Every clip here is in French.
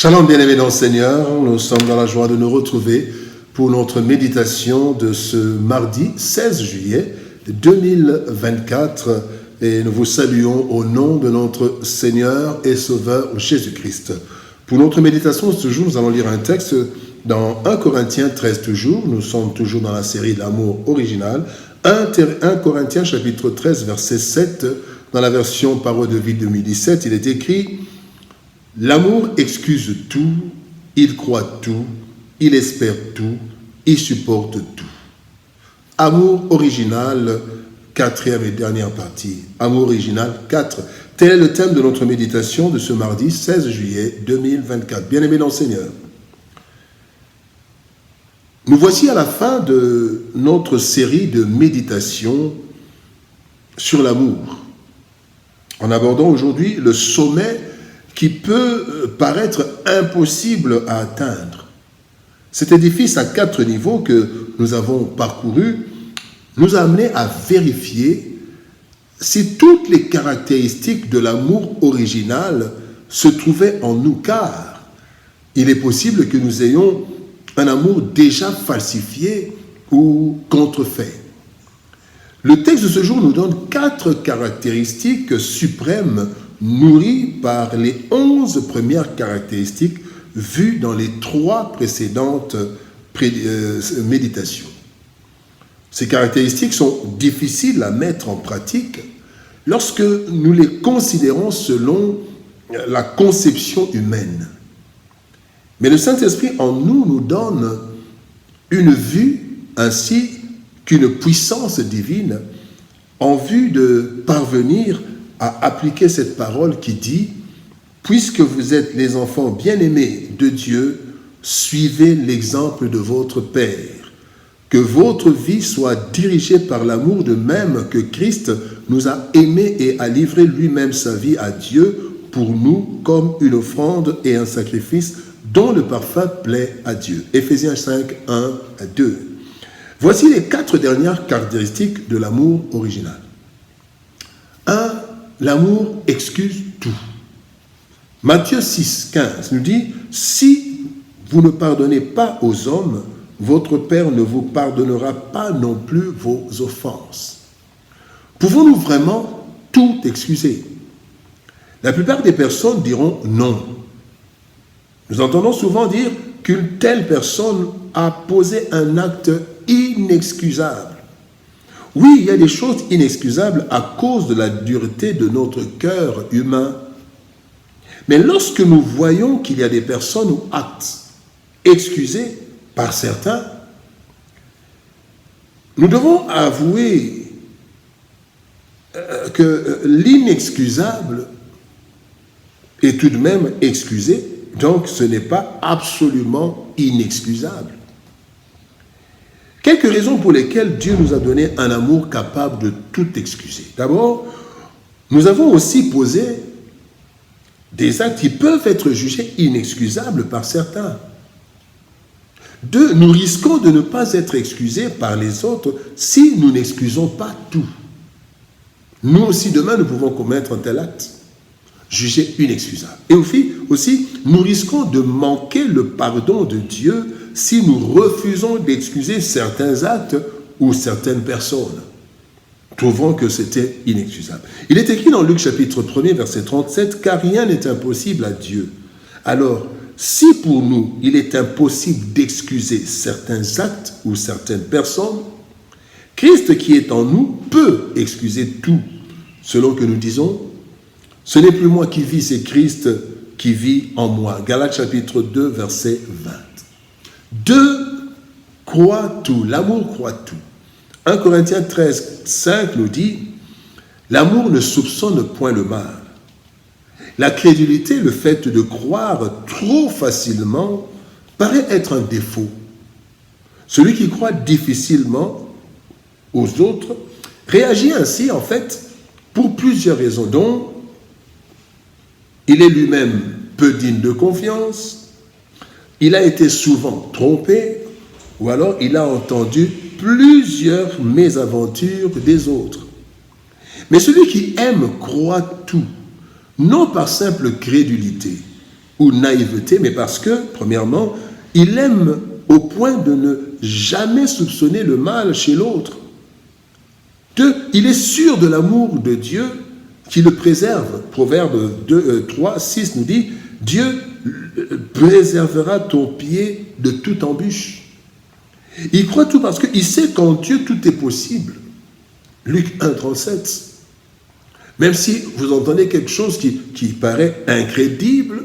Shalom bien-aimés dans le Seigneur, nous sommes dans la joie de nous retrouver pour notre méditation de ce mardi 16 juillet 2024 et nous vous saluons au nom de notre Seigneur et Sauveur Jésus-Christ. Pour notre méditation de ce jour, nous allons lire un texte dans 1 Corinthiens 13 toujours, nous sommes toujours dans la série de l'amour original, 1 Corinthiens chapitre 13 verset 7, dans la version Parole de vie 2017, il est écrit: l'amour excuse tout, il croit tout, il espère tout, il supporte tout. Amour original, quatrième et dernière partie. Amour original 4. Tel est le thème de notre méditation de ce mardi 16 juillet 2024. Bien-aimés dans le Seigneur, nous voici à la fin de notre série de méditation sur l'amour, en abordant aujourd'hui le sommet qui peut paraître impossible à atteindre. Cet édifice à 4 niveaux que nous avons parcouru nous a amené à vérifier si toutes les caractéristiques de l'amour original se trouvaient en nous, car il est possible que nous ayons un amour déjà falsifié ou contrefait. Le texte de ce jour nous donne 4 caractéristiques suprêmes nourries par les 11 premières caractéristiques vues dans les 3 précédentes méditations. Ces caractéristiques sont difficiles à mettre en pratique lorsque nous les considérons selon la conception humaine. Mais le Saint-Esprit en nous nous donne une vue ainsi qu'une puissance divine en vue de parvenir à appliquer cette parole qui dit: puisque vous êtes les enfants bien-aimés de Dieu, suivez l'exemple de votre Père. Que votre vie soit dirigée par l'amour de même que Christ nous a aimés et a livré lui-même sa vie à Dieu pour nous comme une offrande et un sacrifice dont le parfum plaît à Dieu. Éphésiens 5, 1 à 2. Voici les 4 dernières caractéristiques de l'amour original. 1. L'amour excuse tout. Matthieu 6, 15 nous dit: si vous ne pardonnez pas aux hommes, votre Père ne vous pardonnera pas non plus vos offenses. Pouvons-nous vraiment tout excuser? La plupart des personnes diront non. Nous entendons souvent dire qu'une telle personne a posé un acte inexcusable. Oui, il y a des choses inexcusables à cause de la dureté de notre cœur humain. Mais lorsque nous voyons qu'il y a des personnes ou actes excusés par certains, nous devons avouer que l'inexcusable est tout de même excusé, donc ce n'est pas absolument inexcusable. Quelques raisons pour lesquelles Dieu nous a donné un amour capable de tout excuser. D'abord, nous avons aussi posé des actes qui peuvent être jugés inexcusables par certains. 2, nous risquons de ne pas être excusés par les autres si nous n'excusons pas tout. Nous aussi, demain, nous pouvons commettre un tel acte, jugé inexcusable. Et aussi, nous risquons de manquer le pardon de Dieu si nous refusons d'excuser certains actes ou certaines personnes, trouvant que c'était inexcusable. Il est écrit dans Luc chapitre 1er, verset 37, « Car rien n'est impossible à Dieu. » Alors, si pour nous, il est impossible d'excuser certains actes ou certaines personnes, Christ qui est en nous peut excuser tout, selon que nous disons: ce n'est plus moi qui vis, c'est Christ qui vit en moi. Galates chapitre 2, verset 20. 2, croit tout, l'amour croit tout. 1 Corinthiens 13, 5 nous dit: l'amour ne soupçonne point le mal. La crédulité, le fait de croire trop facilement, paraît être un défaut. Celui qui croit difficilement aux autres réagit ainsi, en fait, pour plusieurs raisons, dont il est lui-même peu digne de confiance, il a été souvent trompé, ou alors il a entendu plusieurs mésaventures des autres. Mais celui qui aime croit tout, non par simple crédulité, ou naïveté, mais parce que, premièrement, il aime au point de ne jamais soupçonner le mal chez l'autre. Deux, il est sûr de l'amour de Dieu qui le préserve. Proverbe 3, 6 nous dit « Dieu préservera ton pied de toute embûche ». Il croit tout parce qu'il sait qu'en Dieu tout est possible. Luc 1, 37. Même si vous entendez quelque chose qui paraît incrédible,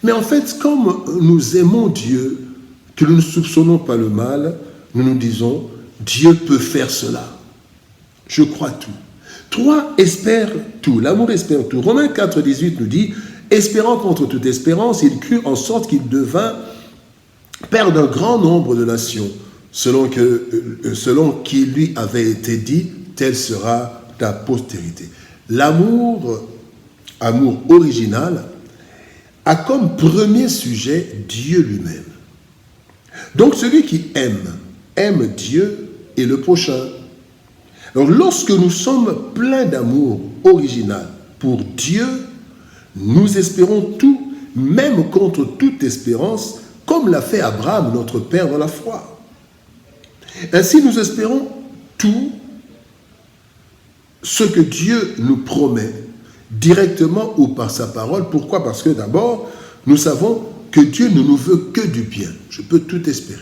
mais en fait, comme nous aimons Dieu, que nous ne soupçonnons pas le mal, nous nous disons, Dieu peut faire cela. Je crois tout. 3, espère tout. L'amour espère tout. Romains 4, 18 nous dit, espérant contre toute espérance, il crut en sorte qu'il devint père d'un grand nombre de nations, selon qui lui avait été dit, telle sera ta postérité. L'amour, amour original, a comme premier sujet Dieu lui-même. Donc celui qui aime Dieu et le prochain. Alors lorsque nous sommes pleins d'amour original pour Dieu, nous espérons tout, même contre toute espérance, comme l'a fait Abraham, notre père dans la foi. Ainsi nous espérons tout ce que Dieu nous promet, directement ou par sa parole. Pourquoi? Parce que d'abord, nous savons que Dieu ne nous veut que du bien. Je peux tout espérer.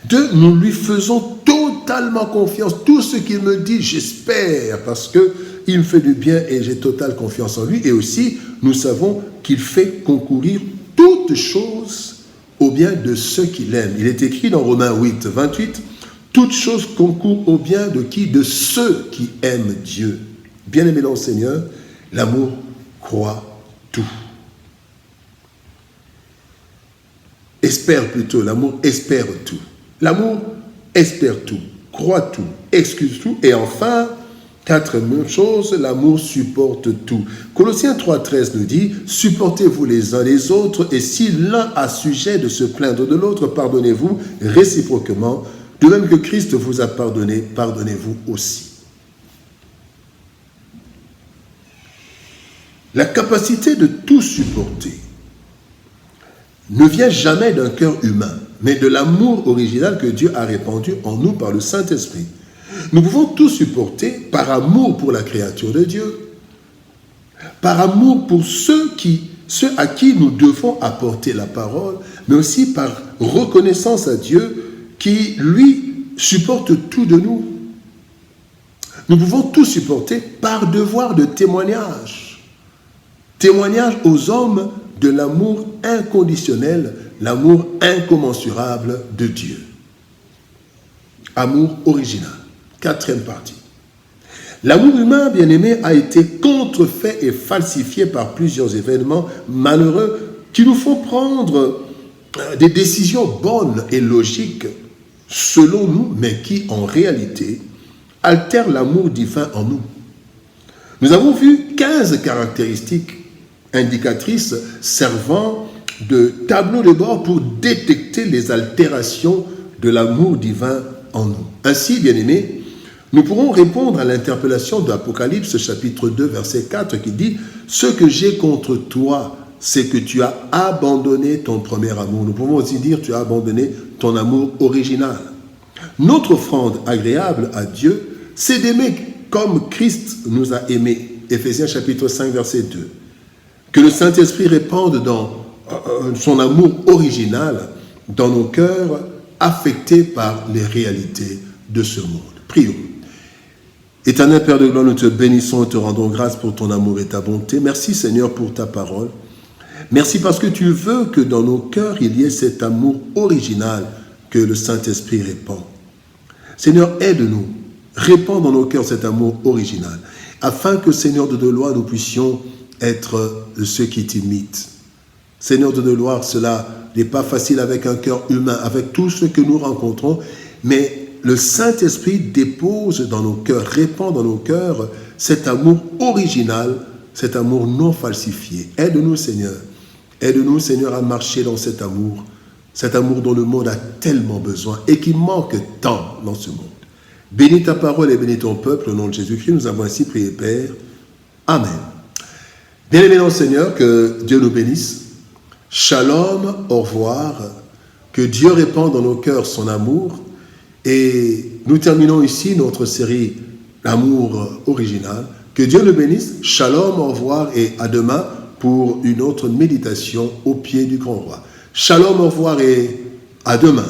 2, nous lui faisons totalement confiance. Tout ce qu'il me dit, j'espère, parce qu'il me fait du bien et j'ai totale confiance en lui. Et aussi, nous savons qu'il fait concourir toutes choses au bien de ceux qu'il aime. Il est écrit dans Romains 8, 28, « Toutes choses concourent au bien de qui? De ceux qui aiment Dieu. » Bien-aimé dans le Seigneur, l'amour croit tout. Espère plutôt, l'amour espère tout. L'amour espère tout, croit tout, excuse tout. Et enfin, 4e chose, l'amour supporte tout. Colossiens 3,13 nous dit, supportez-vous les uns les autres, et si l'un a sujet de se plaindre de l'autre, pardonnez-vous réciproquement. De même que Christ vous a pardonné, pardonnez-vous aussi. La capacité de tout supporter ne vient jamais d'un cœur humain, mais de l'amour original que Dieu a répandu en nous par le Saint-Esprit. Nous pouvons tout supporter par amour pour la créature de Dieu, par amour pour ceux à qui nous devons apporter la parole, mais aussi par reconnaissance à Dieu qui, lui, supporte tout de nous. Nous pouvons tout supporter par devoir de témoignage. Témoignage aux hommes de l'amour inconditionnel, l'amour incommensurable de Dieu. Amour original. 4e partie. L'amour humain, bien-aimé, a été contrefait et falsifié par plusieurs événements malheureux qui nous font prendre des décisions bonnes et logiques selon nous, mais qui, en réalité, altèrent l'amour divin en nous. Nous avons vu 15 caractéristiques indicatrices servant de tableau de bord pour détecter les altérations de l'amour divin en nous. Ainsi, bien-aimés, nous pourrons répondre à l'interpellation de l'Apocalypse chapitre 2, verset 4 qui dit « Ce que j'ai contre toi, c'est que tu as abandonné ton premier amour. » Nous pouvons aussi dire « Tu as abandonné ton amour original. » Notre offrande agréable à Dieu, c'est d'aimer comme Christ nous a aimés. Éphésiens chapitre 5, verset 2. Que le Saint-Esprit répande dans son amour original dans nos cœurs affectés par les réalités de ce monde. Prions. Éternel Père de gloire, nous te bénissons et te rendons grâce pour ton amour et ta bonté. Merci Seigneur pour ta parole. Merci parce que tu veux que dans nos cœurs il y ait cet amour original que le Saint-Esprit répand. Seigneur, aide-nous, répands dans nos cœurs cet amour original, afin que Seigneur de gloire, nous puissions être ceux qui t'imitent. Seigneur de gloire, cela n'est pas facile avec un cœur humain, avec tout ce que nous rencontrons, mais le Saint-Esprit dépose dans nos cœurs, répand dans nos cœurs cet amour original, cet amour non falsifié. Aide-nous, Seigneur. Aide-nous, Seigneur, à marcher dans cet amour dont le monde a tellement besoin et qui manque tant dans ce monde. Bénis ta parole et bénis ton peuple. Au nom de Jésus-Christ, nous avons ainsi prié, Père. Amen. Bien-aimés dans le Seigneur, que Dieu nous bénisse. Shalom, au revoir. Que Dieu répande dans nos cœurs son amour. Et nous terminons ici notre série L'amour original. Que Dieu nous bénisse. Shalom, au revoir et à demain pour une autre méditation au pied du grand roi. Shalom, au revoir et à demain.